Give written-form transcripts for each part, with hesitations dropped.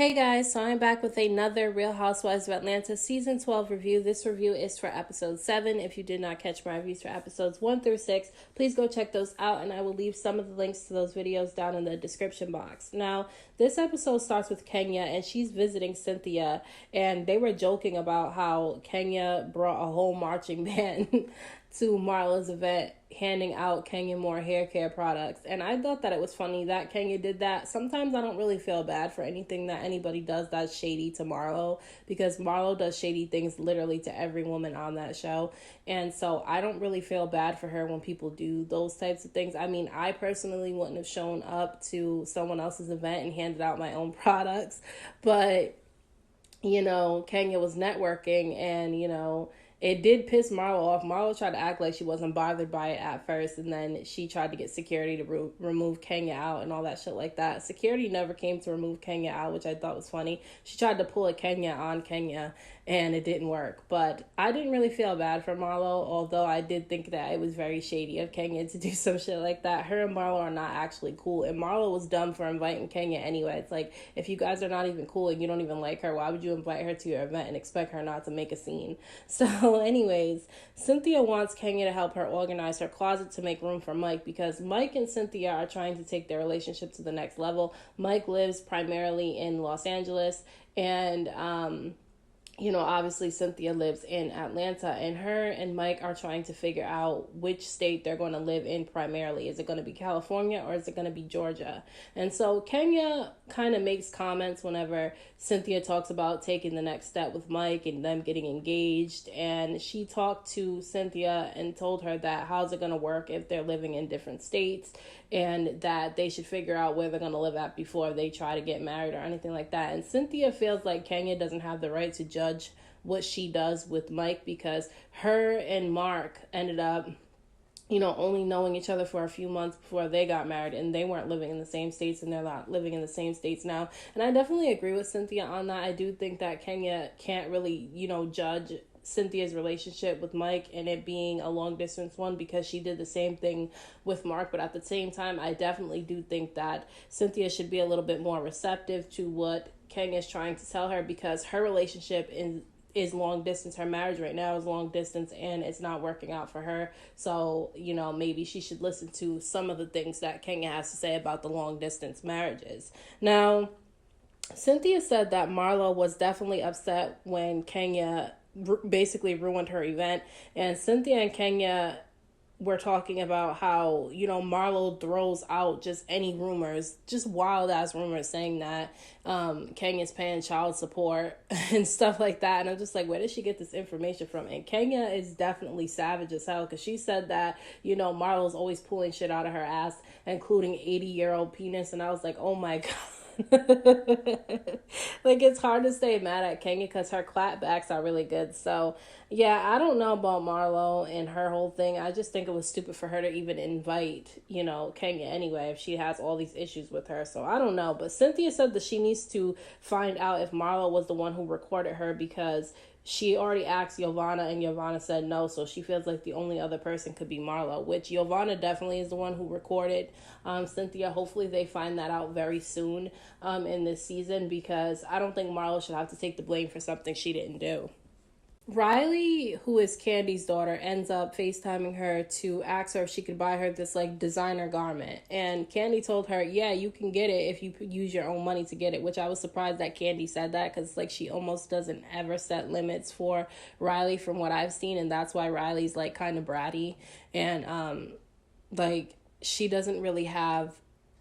Hey guys, so I'm back with another Real Housewives of Atlanta Season 12 review. This review is for episode 7. If you did not catch my reviews for episodes 1 through 6, please go check those out, and I will leave some of the links to those videos down in the description box. Now, this episode starts with Kenya, and she's visiting Cynthia, and they were joking about how Kenya brought a whole marching band to Marlo's event, handing out Kenya more hair care products. And I thought that it was funny that Kenya did that. Sometimes I don't really feel bad for anything that anybody does that's shady to Marlo, because Marlo does shady things literally to every woman on that show. And so I don't really feel bad for her when people do those types of things. I mean, I personally wouldn't have shown up to someone else's event and handed out my own products, but Kenya was networking, and, it did piss Marlo off. Marlo tried to act like she wasn't bothered by it at first, and then she tried to get security to remove Kenya out and all that shit like that. Security never came to remove Kenya out, which I thought was funny. She tried to pull a Kenya on Kenya, and it didn't work. But I didn't really feel bad for Marlo, although I did think that it was very shady of Kenya to do some shit like that. Her and Marlo are not actually cool, and Marlo was dumb for inviting Kenya anyway. It's like, if you guys are not even cool and you don't even like her, why would you invite her to your event and expect her not to make a scene? So anyways, Cynthia wants Kenya to help her organize her closet to make room for Mike, because Mike and Cynthia are trying to take their relationship to the next level. Mike lives primarily in Los Angeles, and obviously Cynthia lives in Atlanta, and her and Mike are trying to figure out which state they're going to live in primarily. Is it going to be California or is it going to be Georgia? And so Kenya kind of makes comments whenever Cynthia talks about taking the next step with Mike and them getting engaged. And she talked to Cynthia and told her that how's it going to work if they're living in different states, and that they should figure out where they're going to live at before they try to get married or anything like that. And Cynthia feels like Kenya doesn't have the right to judge what she does with Mike, because her and Mark ended up only knowing each other for a few months before they got married, and they weren't living in the same states, and they're not living in the same states now. And I definitely agree with Cynthia on that. I do think that Kenya can't really, judge Cynthia's relationship with Mike and it being a long distance one, because she did the same thing with Mark. But at the same time, I definitely do think that Cynthia should be a little bit more receptive to what Kenya's trying to tell her, because her relationship is long distance. Her marriage right now is long distance, and it's not working out for her. So, maybe she should listen to some of the things that Kenya has to say about the long distance marriages. Now, Cynthia said that Marlo was definitely upset when Kenya basically ruined her event, and Cynthia and Kenya were talking about how, Marlo throws out just any rumors, just wild ass rumors, saying that Kenya's paying child support and stuff like that. And I'm just like, where did she get this information from? And Kenya is definitely savage as hell, because she said that, Marlo's always pulling shit out of her ass, including 80-year-old penis. And I was like, oh my God. Like, it's hard to stay mad at Kenya because her clapbacks are really good. So yeah, I don't know about Marlo and her whole thing. I just think it was stupid for her to even invite Kenya anyway, if she has all these issues with her. So I don't know, but Cynthia said that she needs to find out if Marlo was the one who recorded her, because she already asked Giovanna and Giovanna said no, so she feels like the only other person could be Marlo, which Giovanna definitely is the one who recorded Cynthia. Hopefully they find that out very soon in this season, because I don't think Marlo should have to take the blame for something she didn't do. Riley, who is Kandi's daughter, ends up FaceTiming her to ask her if she could buy her this like designer garment. And Kandi told her, yeah, you can get it if you use your own money to get it, which I was surprised that Kandi said that, because like she almost doesn't ever set limits for Riley from what I've seen. And that's why Riley's like kind of bratty, and like she doesn't really have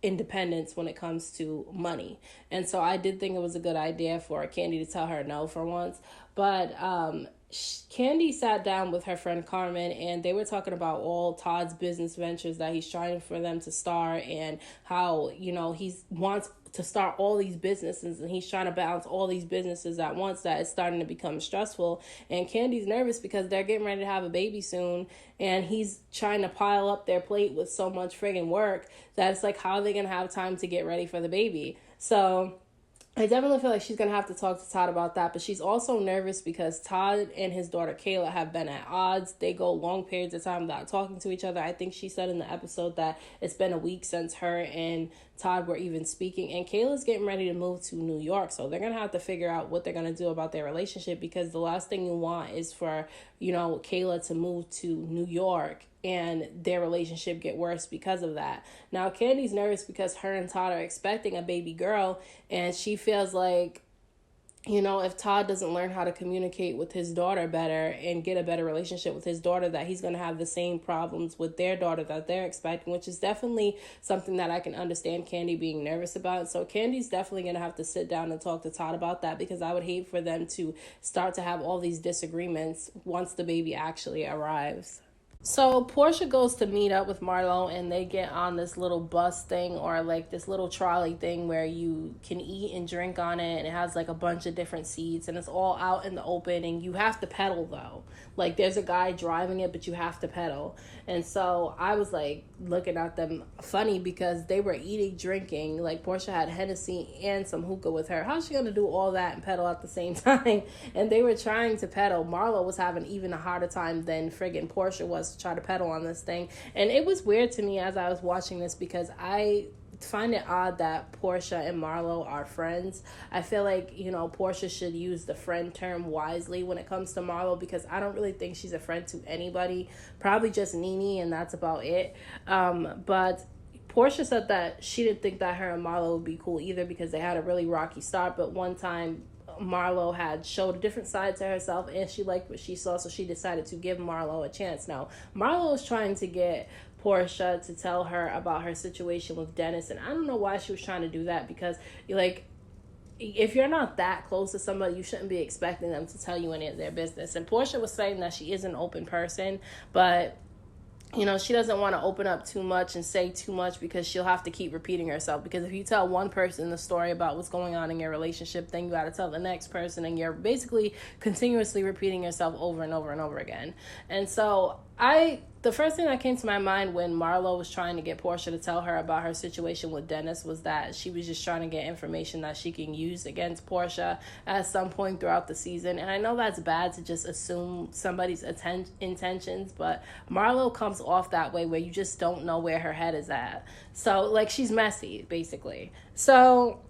independence when it comes to money. And so I did think it was a good idea for Kandi to tell her no for once. But Kandi sat down with her friend Carmen, and they were talking about all Todd's business ventures that he's trying for them to start, and how, he wants to start all these businesses, and he's trying to balance all these businesses at once, that it's starting to become stressful. And Kandi's nervous because they're getting ready to have a baby soon, and he's trying to pile up their plate with so much friggin' work that it's like, how are they gonna have time to get ready for the baby? So I definitely feel like she's going to have to talk to Todd about that, but she's also nervous because Todd and his daughter Kayla have been at odds. They go long periods of time without talking to each other. I think she said in the episode that it's been a week since her and Todd were even speaking, and Kayla's getting ready to move to New York, so they're going to have to figure out what they're going to do about their relationship, because the last thing you want is for, Kayla to move to New York and their relationship get worse because of that. Now, Kandi's nervous because her and Todd are expecting a baby girl, and she feels like, if Todd doesn't learn how to communicate with his daughter better and get a better relationship with his daughter, that he's going to have the same problems with their daughter that they're expecting, which is definitely something that I can understand Kandi being nervous about. So Kandi's definitely going to have to sit down and talk to Todd about that, because I would hate for them to start to have all these disagreements once the baby actually arrives. So Porsha goes to meet up with Marlo, and they get on this little bus thing, or like this little trolley thing where you can eat and drink on it, and it has like a bunch of different seats, and it's all out in the open, and you have to pedal though. Like there's a guy driving it, but you have to pedal. And so I was like looking at them funny because they were eating, drinking. Like Porsha had Hennessy and some hookah with her. How's she gonna do all that and pedal at the same time? And they were trying to pedal. Marlo was having even a harder time than friggin' Porsha was to try to pedal on this thing. And it was weird to me as I was watching this, because I find it odd that Porsha and Marlo are friends. I feel like, Porsha should use the friend term wisely when it comes to Marlo, because I don't really think she's a friend to anybody. Probably just Nene, and that's about it. But Porsha said that she didn't think that her and Marlo would be cool either, because they had a really rocky start. But one time Marlo had showed a different side to herself, and she liked what she saw, so she decided to give Marlo a chance. Now, Marlo was trying to get Porsha to tell her about her situation with Dennis, and I don't know why she was trying to do that, because like, if you're not that close to somebody, you shouldn't be expecting them to tell you any of their business. And Porsha was saying that she is an open person, but she doesn't want to open up too much and say too much, because she'll have to keep repeating herself. Because if you tell one person the story about what's going on in your relationship, then you got to tell the next person, and you're basically continuously repeating yourself over and over and over again. And so the first thing that came to my mind when Marlo was trying to get Porsha to tell her about her situation with Dennis was that she was just trying to get information that she can use against Porsha at some point throughout the season. And I know that's bad to just assume somebody's intentions, but Marlo comes off that way, where you just don't know where her head is at. So, like, she's messy, basically. So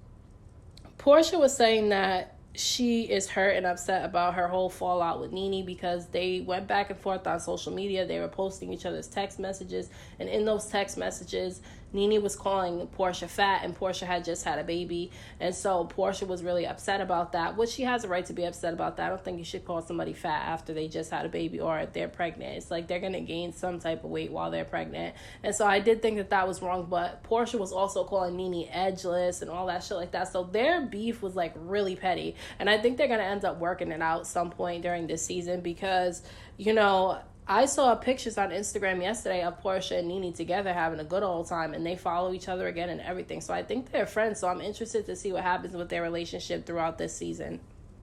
Porsha was saying that she is hurt and upset about her whole fallout with Nene, because they went back and forth on social media. They were posting each other's text messages, and in those text messages, Nene was calling Porsha fat, and Porsha had just had a baby. And so Porsha was really upset about that, which she has a right to be upset about that. I don't think you should call somebody fat after they just had a baby or if they're pregnant. It's like they're going to gain some type of weight while they're pregnant. And so I did think that that was wrong, but Porsha was also calling Nene edgeless and all that shit like that. So their beef was like really petty. And I think they're going to end up working it out some point during this season, because, I saw pictures on Instagram yesterday of Porsha and Nene together having a good old time, and they follow each other again and everything. So I think they're friends. So I'm interested to see what happens with their relationship throughout this season.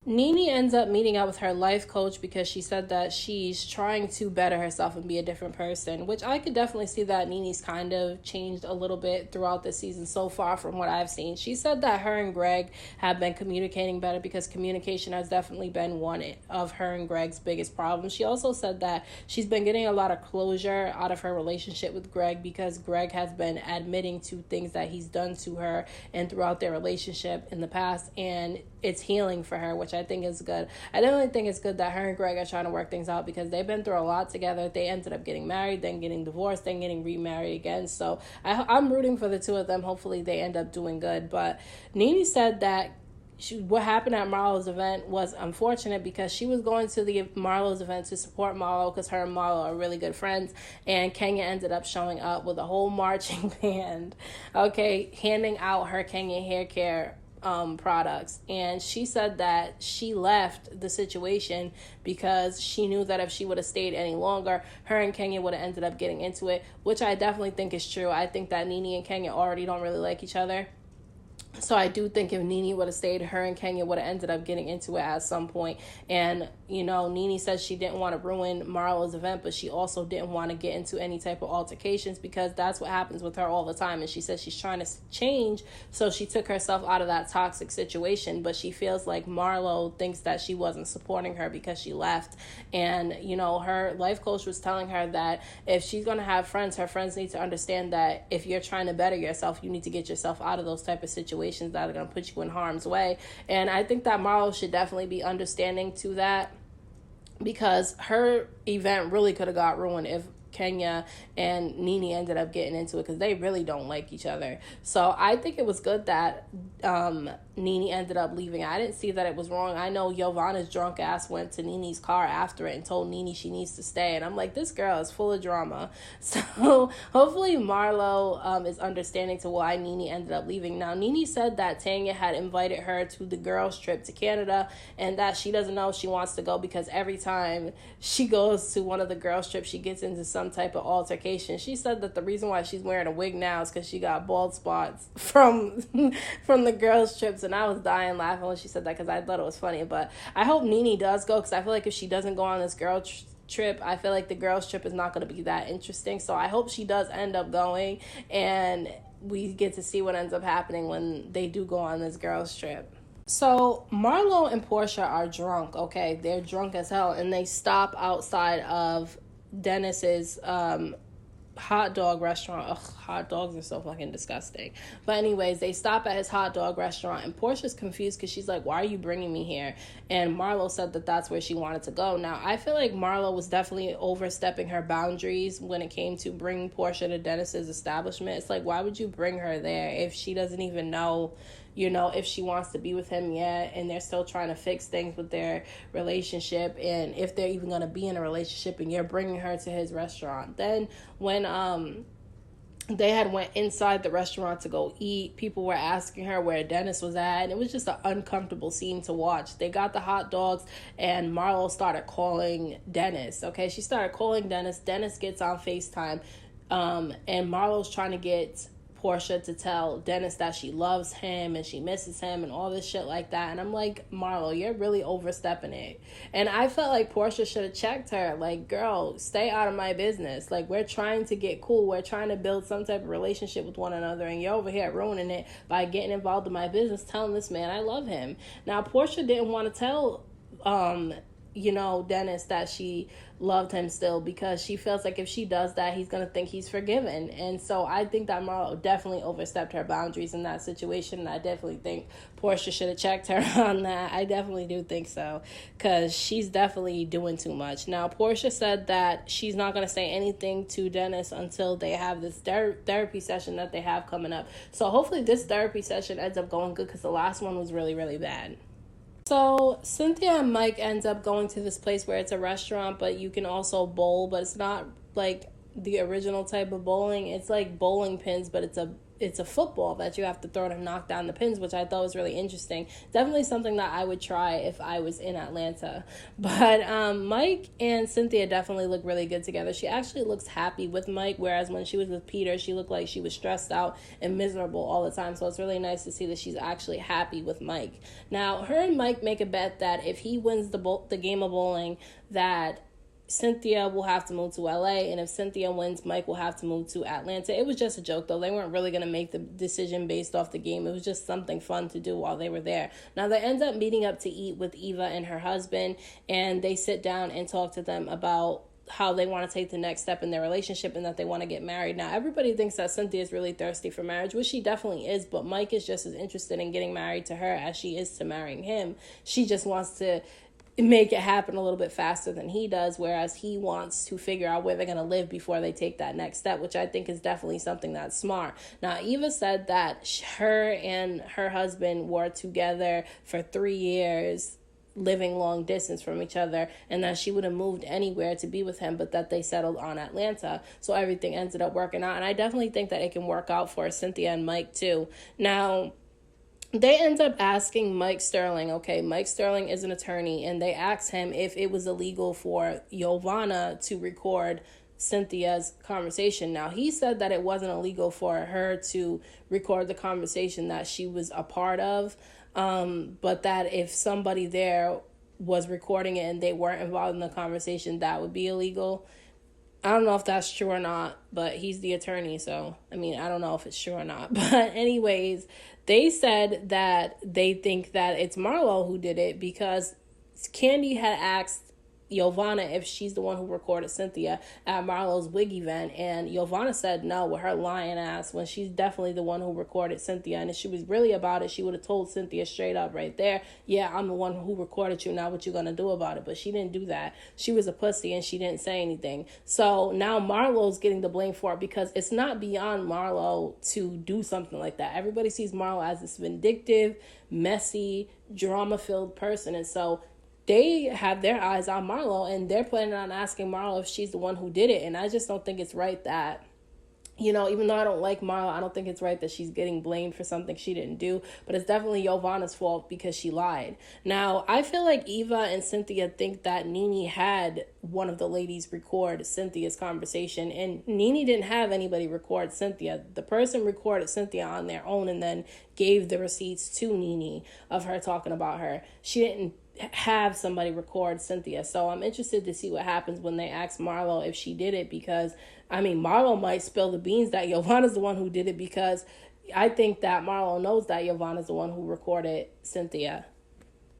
Nene ends up meeting up with her life coach because she said that she's trying to better herself and be a different person, which I could definitely see that Nene's kind of changed a little bit throughout the season so far from what I've seen. She said that her and Greg have been communicating better, because communication has definitely been one of her and Greg's biggest problems. She also said that she's been getting a lot of closure out of her relationship with Greg, because Greg has been admitting to things that he's done to her and throughout their relationship in the past, and it's healing for her, which I think is good. I definitely think it's good that her and Greg are trying to work things out, because they've been through a lot together. They ended up getting married, then getting divorced, then getting remarried again. So I'm rooting for the two of them. Hopefully they end up doing good. But Nene said that what happened at Marlo's event was unfortunate, because she was going to the Marlo's event to support Marlo, because her and Marlo are really good friends, and Kenya ended up showing up with a whole marching band, handing out her Kenya hair care products. And she said that she left the situation because she knew that if she would have stayed any longer, her and Kenya would have ended up getting into it, which I definitely think is true. I think that Nene and Kenya already don't really like each other. So I do think if Nene would have stayed, her and Kenya would have ended up getting into it at some point. And, Nene said she didn't want to ruin Marlo's event, but she also didn't want to get into any type of altercations because that's what happens with her all the time. And she says she's trying to change, so she took herself out of that toxic situation. But she feels like Marlo thinks that she wasn't supporting her because she left. And, her life coach was telling her that if she's going to have friends, her friends need to understand that if you're trying to better yourself, you need to get yourself out of those type of situations that are going to put you in harm's way. And I think that Marlo should definitely be understanding to that, because her event really could have got ruined if Kenya and Nene ended up getting into it, because they really don't like each other. So I think it was good that Nene ended up leaving. I didn't see that it was wrong. I know Giovanna's drunk ass went to Nene's car after it and told Nene she needs to stay. And I'm like, this girl is full of drama. So hopefully Marlo is understanding to why Nene ended up leaving. Now, Nene said that Tanya had invited her to the girls' trip to Canada and that she doesn't know if she wants to go because every time she goes to one of the girls' trips, she gets into some type of altercation. She said that the reason why she's wearing a wig now is because she got bald spots from the girls' trips. And I was dying laughing when she said that because I thought it was funny. But I hope Nene does go, because I feel like if she doesn't go on this trip, I feel like the girls' trip is not going to be that interesting. So I hope she does end up going, and we get to see what ends up happening when they do go on this girls' trip. So Marlo and Porsha are drunk, okay? They're drunk as hell, and they stop outside of Dennis's hot dog restaurant. Ugh, hot dogs are so fucking disgusting. But anyways, they stop at his hot dog restaurant, and Portia's confused because she's like, why are you bringing me here? And Marlo said that that's where she wanted to go. Now, I feel like Marlo was definitely overstepping her boundaries when it came to bringing Porsha to Dennis's establishment. It's like, why would you bring her there if she doesn't even know, if she wants to be with him yet, and they're still trying to fix things with their relationship, and if they're even going to be in a relationship, and you're bringing her to his restaurant. Then when they had went inside the restaurant to go eat, people were asking her where Dennis was at, and it was just an uncomfortable scene to watch. They got the hot dogs, and Marlo started calling Dennis, okay? She started calling Dennis. Dennis gets on FaceTime, and Marlo's trying to get Porsha to tell Dennis that she loves him and she misses him and all this shit like that. And I'm like, Marlo, you're really overstepping it. And I felt like Porsha should have checked her. Like, girl, stay out of my business. Like, we're trying to get cool. We're trying to build some type of relationship with one another, and you're over here ruining it by getting involved in my business, telling this man I love him. Now, Porsha didn't want to tell Dennis that she loved him still, because she feels like if she does that, he's going to think he's forgiven. And so I think that Marlo definitely overstepped her boundaries in that situation, and I definitely think Porsha should have checked her on that. I definitely do think so, because she's definitely doing too much. Now, Porsha said that she's not going to say anything to Dennis until they have this therapy session that they have coming up. So hopefully this therapy session ends up going good, because the last one was really, really bad. So Cynthia and Mike ends up going to this place where it's a restaurant, but you can also bowl, but it's not like the original type of bowling. It's like bowling pins, but it's a football that you have to throw to knock down the pins, which I thought was really interesting. Definitely something that I would try if I was in Atlanta. But Mike and Cynthia definitely look really good together. She actually looks happy with Mike, whereas when she was with Peter, she looked like she was stressed out and miserable all the time. So it's really nice to see that she's actually happy with Mike. Now, her and Mike make a bet that if he wins the game of bowling, that Cynthia will have to move to LA, and if Cynthia wins, Mike will have to move to Atlanta. It was just a joke, though. They weren't really going to make the decision based off the game. It was just something fun to do while they were there. Now, they end up meeting up to eat with Eva and her husband, and they sit down and talk to them about how they want to take the next step in their relationship and that they want to get married. Now, everybody thinks that Cynthia is really thirsty for marriage, which she definitely is, but Mike is just as interested in getting married to her as she is to marrying him. She just wants to make it happen a little bit faster than he does, whereas he wants to figure out where they're going to live before they take that next step, which I think is definitely something that's smart. Now, Eva said that her and her husband were together for 3 years, living long distance from each other, and that she would have moved anywhere to be with him, but that they settled on Atlanta. So everything ended up working out, and I definitely think that it can work out for Cynthia and Mike too. Now, they end up asking Mike Sterling, okay, Mike Sterling is an attorney, and they asked him if it was illegal for Giovanna to record Cynthia's conversation. Now, he said that it wasn't illegal for her to record the conversation that she was a part of, but that if somebody there was recording it and they weren't involved in the conversation, that would be illegal. I don't know if that's true or not, but he's the attorney, so, I mean, I don't know if it's true or not. But anyways, they said that they think that it's Marlo who did it because Kandi had asked Yovana if she's the one who recorded Cynthia at Marlo's wig event, and Yovana said no with her lying ass when she's definitely the one who recorded Cynthia. And if she was really about it, she would have told Cynthia straight up right there, yeah, I'm the one who recorded you, now what you gonna do about it? But she didn't do that. She was a pussy and she didn't say anything. So now Marlo's getting the blame for it because it's not beyond Marlo to do something like that. Everybody sees Marlo as this vindictive, messy, drama-filled person, and so they have their eyes on Marlo and they're planning on asking Marlo if she's the one who did it. And I just don't think it's right that, even though I don't like Marlo, I don't think it's right that she's getting blamed for something she didn't do. But it's definitely Yovana's fault because she lied. Now, I feel like Eva and Cynthia think that Nene had one of the ladies record Cynthia's conversation. And Nene didn't have anybody record Cynthia. The person recorded Cynthia on their own and then gave the receipts to Nene of her talking about her. She didn't have somebody record Cynthia. So I'm interested to see what happens when they ask Marlo if she did it, because Marlo might spill the beans that Yovana's the one who did it, because I think that Marlo knows that Yovana's the one who recorded Cynthia.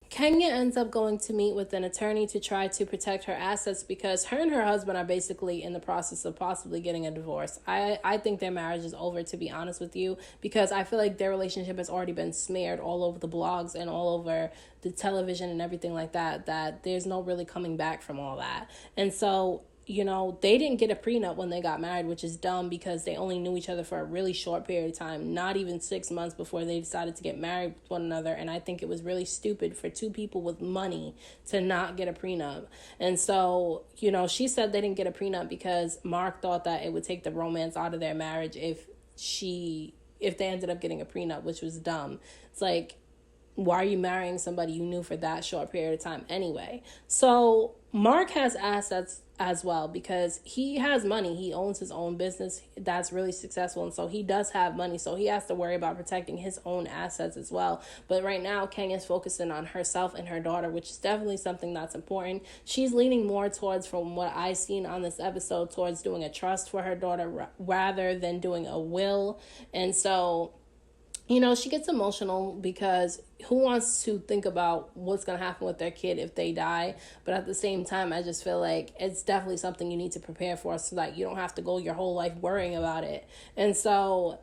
Kenya ends up going to meet with an attorney to try to protect her assets because her and her husband are basically in the process of possibly getting a divorce. I think their marriage is over, to be honest with you, because I feel like their relationship has already been smeared all over the blogs and all over the television and everything like that, that there's no really coming back from all that. And so they didn't get a prenup when they got married, which is dumb because they only knew each other for a really short period of time, not even 6 months before they decided to get married with one another. And I think it was really stupid for two people with money to not get a prenup. And so, she said they didn't get a prenup because Mark thought that it would take the romance out of their marriage if they ended up getting a prenup, which was dumb. It's like, why are you marrying somebody you knew for that short period of time anyway? So Mark has assets as well because he has money. He owns his own business that's really successful, and so he does have money, so he has to worry about protecting his own assets as well. But right now Kenya's focusing on herself and her daughter, which is definitely something that's important. She's leaning more towards, from what I've seen on this episode, towards doing a trust for her daughter rather than doing a will. And so she gets emotional because who wants to think about what's going to happen with their kid if they die? But at the same time, I just feel like it's definitely something you need to prepare for so that you don't have to go your whole life worrying about it. And so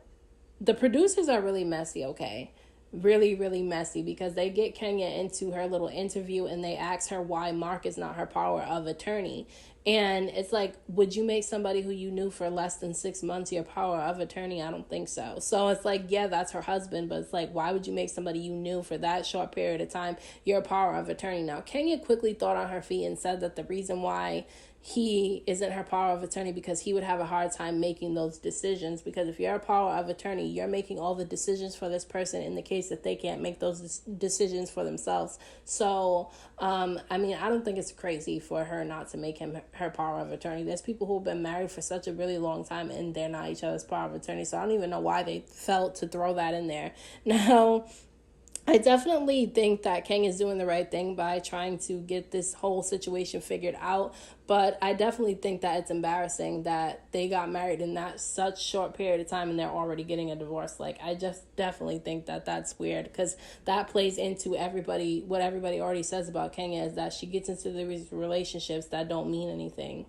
the producers are really messy, okay? Really, really messy, because they get Kenya into her little interview and they ask her why Mark is not her power of attorney. And it's like, would you make somebody who you knew for less than 6 months your power of attorney? I don't think so. So it's like, yeah, that's her husband, but it's like, why would you make somebody you knew for that short period of time your power of attorney? Now, Kenya quickly thought on her feet and said that the reason why he isn't her power of attorney because he would have a hard time making those decisions, because if you're a power of attorney, you're making all the decisions for this person in the case that they can't make those decisions for themselves. So I don't think it's crazy for her not to make him her power of attorney. There's people who've been married for such a really long time and they're not each other's power of attorney, so I don't even know why they felt to throw that in there. Now, I definitely think that Kenya is doing the right thing by trying to get this whole situation figured out, but I definitely think that it's embarrassing that they got married in that such short period of time and they're already getting a divorce. Like, I just definitely think that that's weird, because that plays into what everybody already says about Kenya, is that she gets into these relationships that don't mean anything.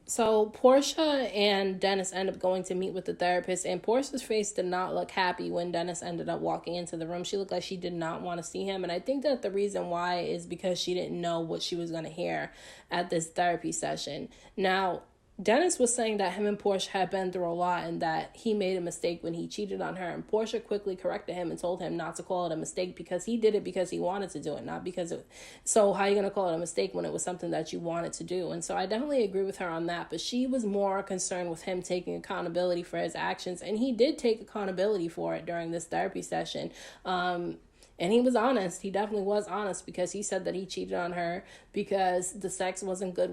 So Porsha and Dennis end up going to meet with the therapist, and Porsha's face did not look happy when Dennis ended up walking into the room. She looked like she did not want to see him, and I think that the reason why is because she didn't know what she was going to hear at this therapy session. Now, Dennis was saying that him and Porsha had been through a lot and that he made a mistake when he cheated on her. And Porsha quickly corrected him and told him not to call it a mistake because he did it because he wanted to do it, not because it. So how are you going to call it a mistake when it was something that you wanted to do? And so I definitely agree with her on that. But she was more concerned with him taking accountability for his actions. And he did take accountability for it during this therapy session. And he was honest. He definitely was honest, because he said that he cheated on her because the sex wasn't good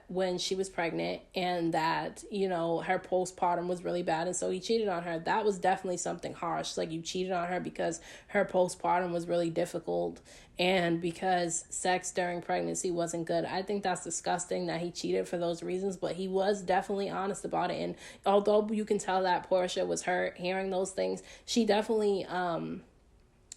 when she was pregnant, and that, you know, her postpartum was really bad, and so he cheated on her. That was definitely something harsh. Like, you cheated on her because her postpartum was really difficult and because sex during pregnancy wasn't good. I think that's disgusting that he cheated for those reasons, but he was definitely honest about it. And although you can tell that Porsha was hurt hearing those things, she definitely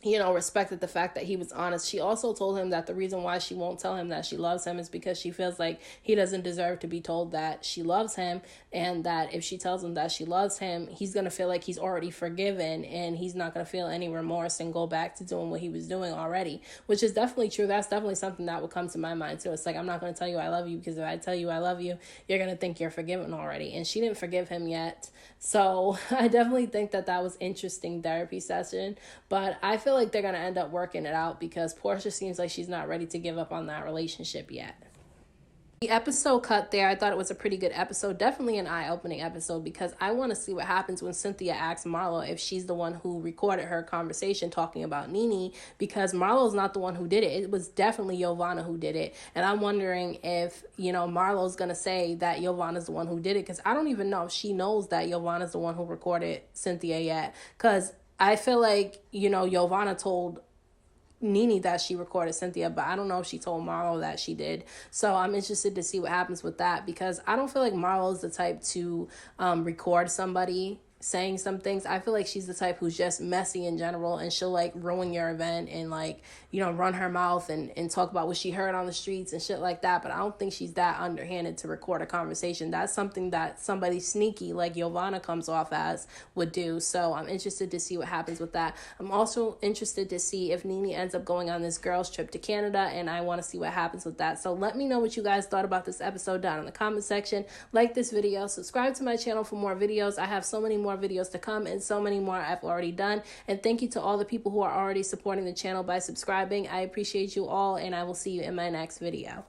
respected the fact that he was honest. She also told him that the reason why she won't tell him that she loves him is because she feels like he doesn't deserve to be told that she loves him, and that if she tells him that she loves him, he's going to feel like he's already forgiven, and he's not going to feel any remorse and go back to doing what he was doing already, which is definitely true. That's definitely something that would come to my mind too. It's like, I'm not going to tell you I love you, because if I tell you I love you, you're going to think you're forgiven already, and she didn't forgive him yet. So I definitely think that was interesting therapy session, but I feel like they're going to end up working it out, because Porsha seems like she's not ready to give up on that relationship yet. The episode cut there. I thought it was a pretty good episode. Definitely an eye-opening episode, because I want to see what happens when Cynthia asks Marlo if she's the one who recorded her conversation talking about Nene, because Marlo's not the one who did it. It was definitely Yovana who did it. And I'm wondering if, Marlo's going to say that Yovana's the one who did it, because I don't even know if she knows that Yovana's the one who recorded Cynthia yet, because I feel like, Yovana told Nene that she recorded Cynthia, but I don't know if she told Marlo that she did. So I'm interested to see what happens with that, because I don't feel like Marlo is the type to record somebody saying some things. I feel like she's the type who's just messy in general, and she'll like ruin your event and like, run her mouth and talk about what she heard on the streets and shit like that. But I don't think she's that underhanded to record a conversation. That's something that somebody sneaky like Yovana comes off as would do. So I'm interested to see what happens with that. I'm also interested to see if Nene ends up going on this girls trip to Canada, and I want to see what happens with that. So let me know what you guys thought about this episode down in the comment section. Like this video, subscribe to my channel for more videos. I have so many more videos to come, and so many more I've already done. And thank you to all the people who are already supporting the channel by subscribing. I appreciate you all, and I will see you in my next video.